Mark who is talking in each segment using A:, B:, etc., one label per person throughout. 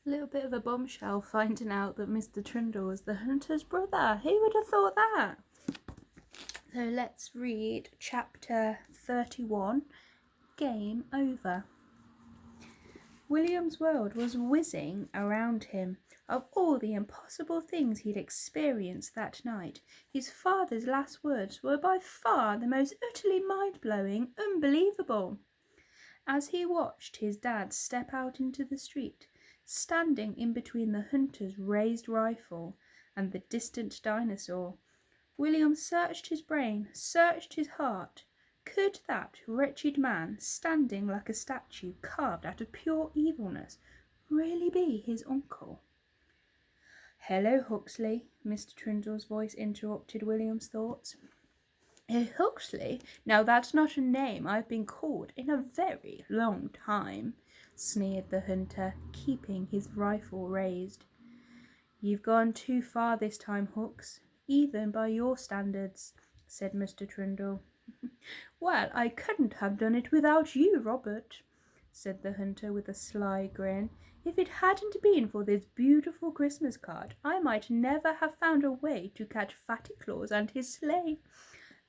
A: A little bit of a bombshell finding out that Mr. Trundle was the hunter's brother. Who would have thought that? So let's read chapter 31, Game Over. William's world was whizzing around him. Of all the impossible things he'd experienced that night, his father's last words were by far the most utterly mind-blowing, unbelievable. As he watched his dad step out into the street, standing in between the hunter's raised rifle and the distant dinosaur, William searched his brain, searched his heart. Could that wretched man, standing like a statue carved out of pure evilness, really be his uncle? "Hello, Huxley," Mr. Trundle's voice interrupted William's thoughts. "Huxley? Now that's not a name I've been called in a very long time," sneered the hunter, keeping his rifle raised. "You've gone too far this time, Hux, even by your standards," said Mr. Trundle. "Well, I couldn't have done it without you, Robert," said the hunter with a sly grin. "If it hadn't been for this beautiful Christmas card, I might never have found a way to catch Fatty Claus and his sleigh."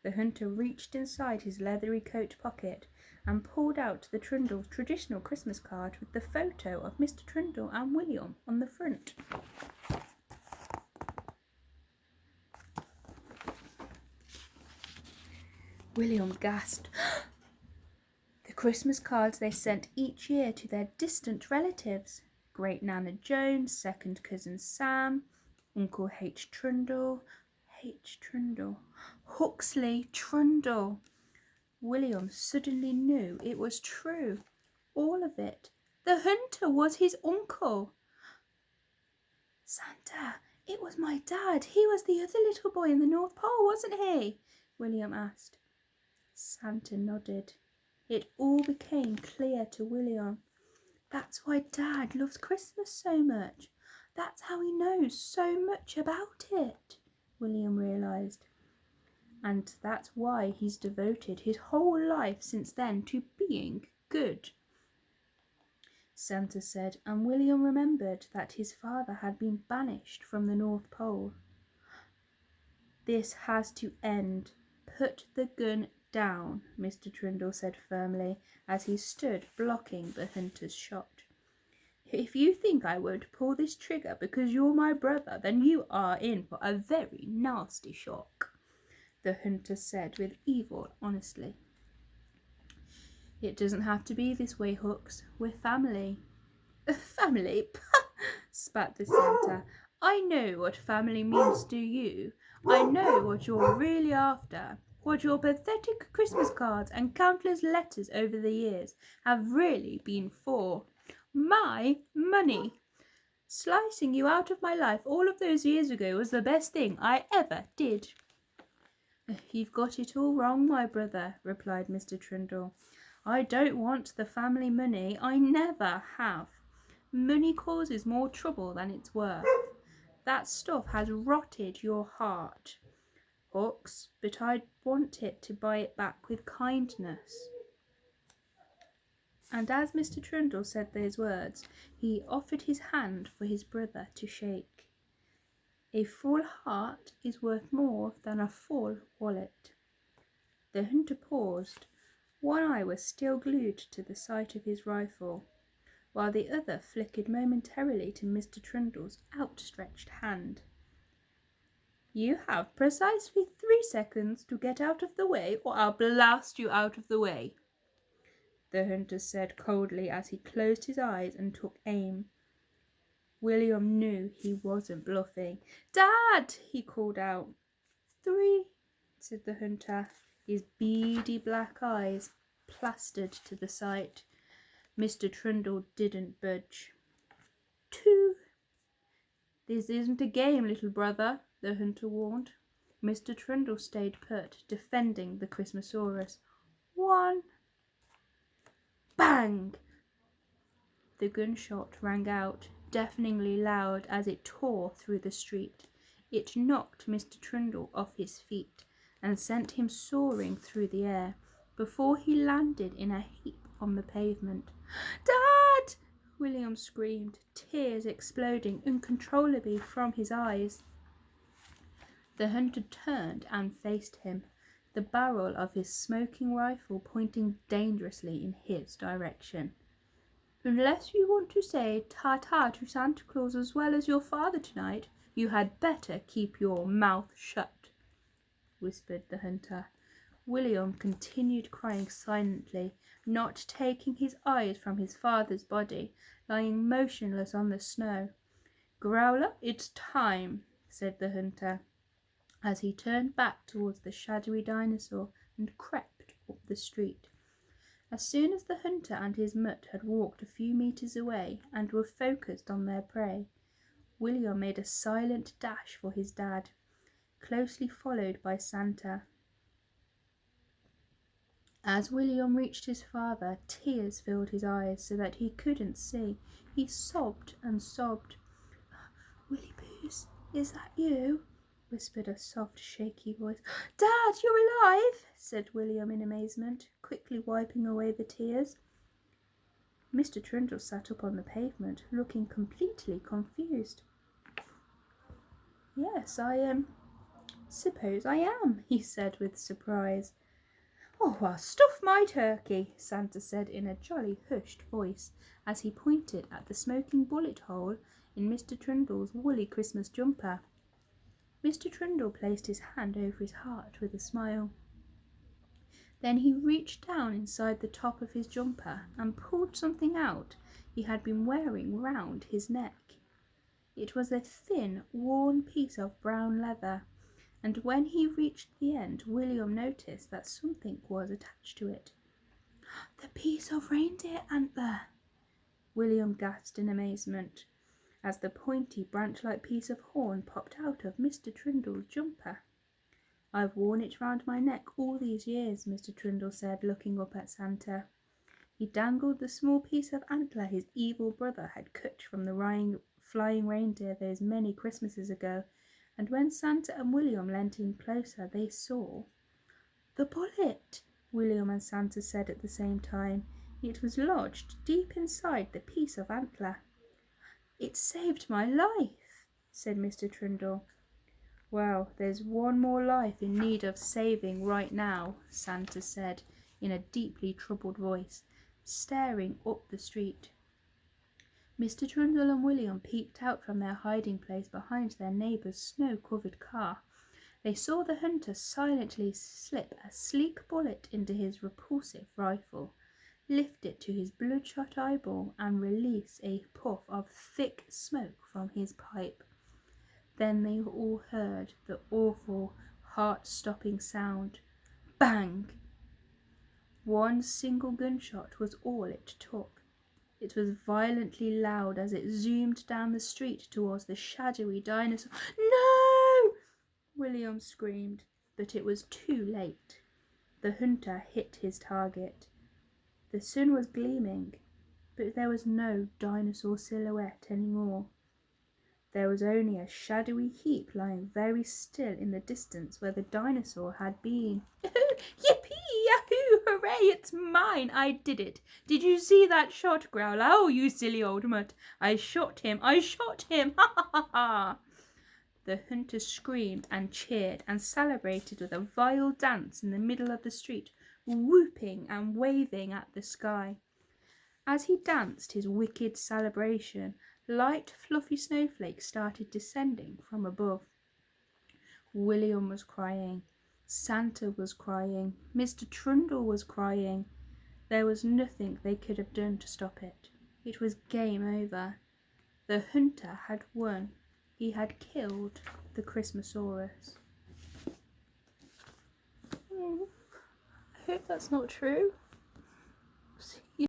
A: The hunter reached inside his leathery coat pocket and pulled out the Trundle's traditional Christmas card with the photo of Mr. Trundle and William on the front. William gasped. The Christmas cards they sent each year to their distant relatives. Great Nana Jones, second cousin Sam, Uncle H. Trundle, Huxley Trundle. William suddenly knew it was true. All of it. The hunter was his uncle. "Santa, it was my dad. He was the other little boy in the North Pole, wasn't he?" William asked. Santa nodded. It all became clear to William. That's why Dad loves Christmas so much. That's how he knows so much about it, William realised. And that's why he's devoted his whole life since then to being good, Santa said, and William remembered that his father had been banished from the North Pole. "This has to end. Put the gun down," Mr. Trundle said firmly, as he stood blocking the hunter's shot. "If you think I won't pull this trigger because you're my brother, then you are in for a very nasty shock," the hunter said with evil honesty. "It doesn't have to be this way, Hooks. We're family." "Family?" spat the Santa. "I know what family means to you. I know what you're really after. What your pathetic Christmas cards and countless letters over the years have really been for. My money. Slicing you out of my life all of those years ago was the best thing I ever did." "You've got it all wrong, my brother," replied Mr. Trundle. "I don't want the family money. I never have. Money causes more trouble than it's worth. That stuff has rotted your heart, Hooks, but I want it to buy it back with kindness." And as Mr. Trundle said those words, he offered his hand for his brother to shake. A full heart is worth more than a full wallet. The hunter paused. One eye was still glued to the sight of his rifle, while the other flickered momentarily to Mr. Trundle's outstretched hand. "You have precisely 3 seconds to get out of the way, or I'll blast you out of the way," the hunter said coldly as he closed his eyes and took aim. William knew he wasn't bluffing. "Dad!" he called out. 3, said the hunter, his beady black eyes plastered to the sight. Mr. Trundle didn't budge. 2. "This isn't a game, little brother," the hunter warned. Mr. Trundle stayed put, defending the Christmasaurus. 1. Bang! The gunshot rang out, deafeningly loud as it tore through the street. It knocked Mr. Trundle off his feet and sent him soaring through the air before he landed in a heap on the pavement. "Dad!" William screamed, tears exploding uncontrollably from his eyes. The hunter turned and faced him, the barrel of his smoking rifle pointing dangerously in his direction. "Unless you want to say ta-ta to Santa Claus as well as your father tonight, you had better keep your mouth shut," whispered the hunter. William continued crying silently, not taking his eyes from his father's body, lying motionless on the snow. "Growler, it's time," said the hunter, as he turned back towards the shadowy dinosaur and crept up the street. As soon as the hunter and his mutt had walked a few meters away and were focused on their prey, William made a silent dash for his dad, closely followed by Santa. As William reached his father, tears filled his eyes so that he couldn't see. He sobbed and sobbed. "Willie Boos, is that you?" whispered a soft, shaky voice. "Dad, you're alive!" said William in amazement, quickly wiping away the tears. Mr. Trundle sat up on the pavement, looking completely confused. "Yes, I suppose I am," he said with surprise. "Oh, well, stuff my turkey," Santa said in a jolly hushed voice as he pointed at the smoking bullet hole in Mr. Trundle's woolly Christmas jumper. Mr. Trundle placed his hand over his heart with a smile. Then he reached down inside the top of his jumper and pulled something out he had been wearing round his neck. It was a thin, worn piece of brown leather, and when he reached the end, William noticed that something was attached to it. "The piece of reindeer antler!" William gasped in amazement, as the pointy, branch-like piece of horn popped out of Mr. Trundle's jumper. "I've worn it round my neck all these years," Mr. Trundle said, looking up at Santa. He dangled the small piece of antler his evil brother had cut from the flying reindeer those many Christmases ago, and when Santa and William leant in closer, they saw the bullet, William and Santa said at the same time. It was lodged deep inside the piece of antler. "It saved my life," said Mr. Trundle. "Well, there's one more life in need of saving right now," Santa said in a deeply troubled voice, staring up the street. Mr. Trundle and William peeped out from their hiding place behind their neighbour's snow-covered car. They saw the hunter silently slip a sleek bullet into his repulsive rifle, lift it to his bloodshot eyeball, and release a puff of thick smoke from his pipe. Then they all heard the awful, heart-stopping sound. Bang! One single gunshot was all it took. It was violently loud as it zoomed down the street towards the shadowy dinosaur. "No!" William screamed, but it was too late. The hunter hit his target. The sun was gleaming, but there was no dinosaur silhouette anymore. There was only a shadowy heap lying very still in the distance where the dinosaur had been. "Yippee! Yahoo! Hooray! It's mine! I did it! Did you see that shot, Growler? Oh, you silly old mutt! I shot him! I shot him! Ha ha ha ha!" The hunter screamed and cheered and celebrated with a vile dance in the middle of the street, whooping and waving at the sky. As he danced his wicked celebration, light fluffy snowflakes started descending from above. William was crying. Santa was crying. Mr. Trundle was crying. There was nothing they could have done to stop it. It was game over. The hunter had won. He had killed the Christmasaurus. I hope that's not true.